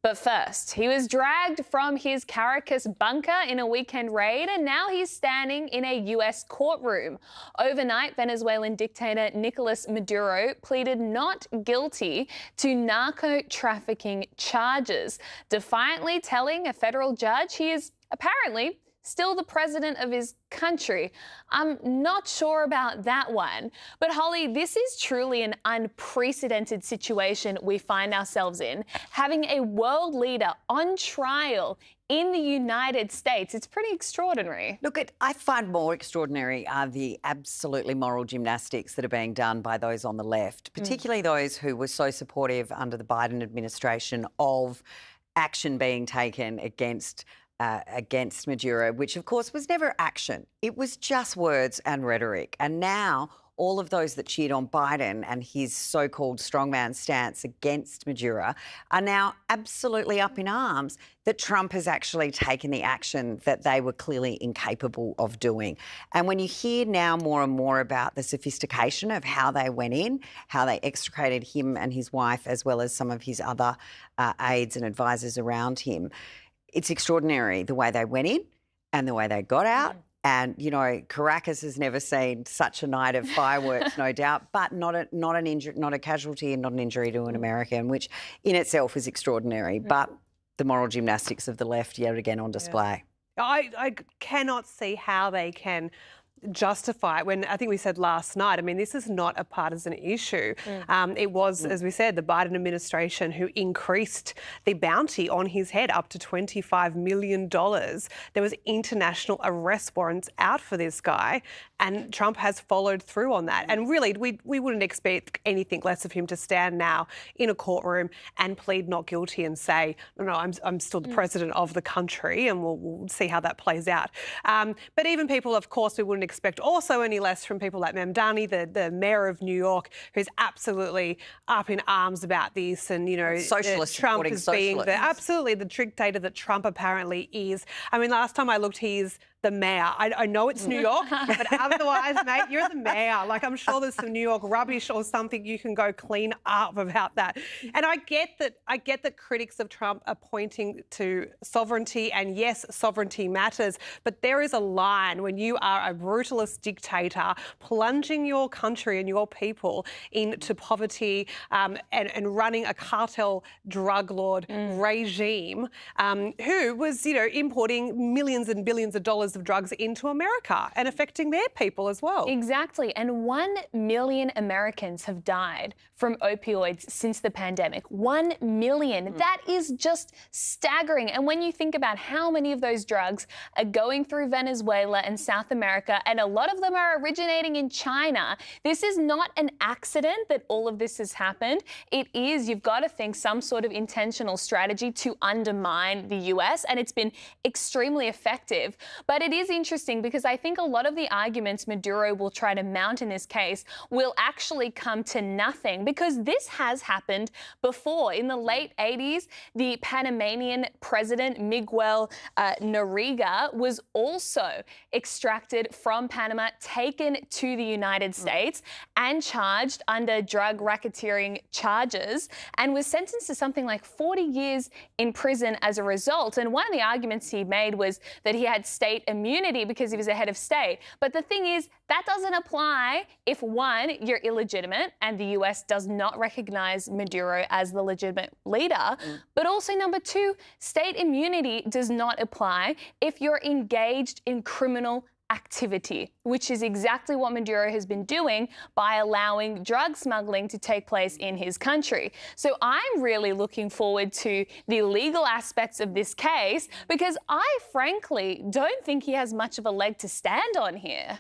But first, he was dragged from his Caracas bunker in a weekend raid, and now he's standing in a US courtroom. Overnight, Venezuelan dictator Nicolas Maduro pleaded not guilty to narco-trafficking charges, defiantly telling a federal judge he is apparently still the president of his country. I'm not sure about that one. But Hollie, this is truly an unprecedented situation we find ourselves in. Having a world leader on trial in the United States, it's pretty extraordinary. Look, I find more extraordinary are the absolutely moral gymnastics that are being done by those on the left, particularly those who were so supportive under the Biden administration of action being taken against Maduro, which of course was never action. It was just words and rhetoric. And now all of those that cheered on Biden and his so-called strongman stance against Maduro are now absolutely up in arms that Trump has actually taken the action that they were clearly incapable of doing. And when you hear now more and more about the sophistication of how they went in, how they extricated him and his wife, as well as some of his other aides and advisors around him, it's extraordinary the way they went in and the way they got out. And, you know, Caracas has never seen such a night of fireworks, no doubt, but not a casualty and not an injury to an American, which in itself is extraordinary. But the moral gymnastics of the left yet again on display. I cannot see how they can justify it when I think we said last night, I mean, this is not a partisan issue. It was, as we said, the Biden administration who increased the bounty on his head up to $25 million. There was international arrest warrants out for this guy, and Trump has followed through on that. And really, we wouldn't expect anything less of him to stand now in a courtroom and plead not guilty and say, no, I'm still the president of the country, and we'll see how that plays out. But even people, of course, we wouldn't expect also any less from people like Mamdani, the mayor of New York, who's absolutely up in arms about this, and, you know, Trump as being absolutely the dictator that Trump apparently is. I mean, last time I looked, he's the mayor. I know it's New York, but otherwise, mate, you're the mayor. Like, I'm sure there's some New York rubbish or something you can go clean up about that. And I get that critics of Trump are pointing to sovereignty, and yes, sovereignty matters, but there is a line when you are a brutalist dictator plunging your country and your people into poverty and running a cartel drug lord regime who was, you know, importing millions and billions of dollars of drugs into America and affecting their people as well. Exactly. And 1 million Americans have died from opioids since the pandemic. 1 million. That is just staggering. And when you think about how many of those drugs are going through Venezuela and South America, and a lot of them are originating in China, this is not an accident that all of this has happened. It is, you've got to think, some sort of intentional strategy to undermine the US, and it's been extremely effective. But it is interesting because I think a lot of the arguments Maduro will try to mount in this case will actually come to nothing, because this has happened before. In the late 80s, the Panamanian president, Miguel Noriega, was also extracted from Panama, taken to the United States and charged under drug racketeering charges, and was sentenced to something like 40 years in prison as a result. And one of the arguments he made was that he had state immunity because he was a head of state. But the thing is, that doesn't apply if, one, you're illegitimate and the US does not recognize Maduro as the legitimate leader, but also, number two, state immunity does not apply if you're engaged in criminal activity, which is exactly what Maduro has been doing by allowing drug smuggling to take place in his country. So I'm really looking forward to the legal aspects of this case, because I frankly don't think he has much of a leg to stand on here.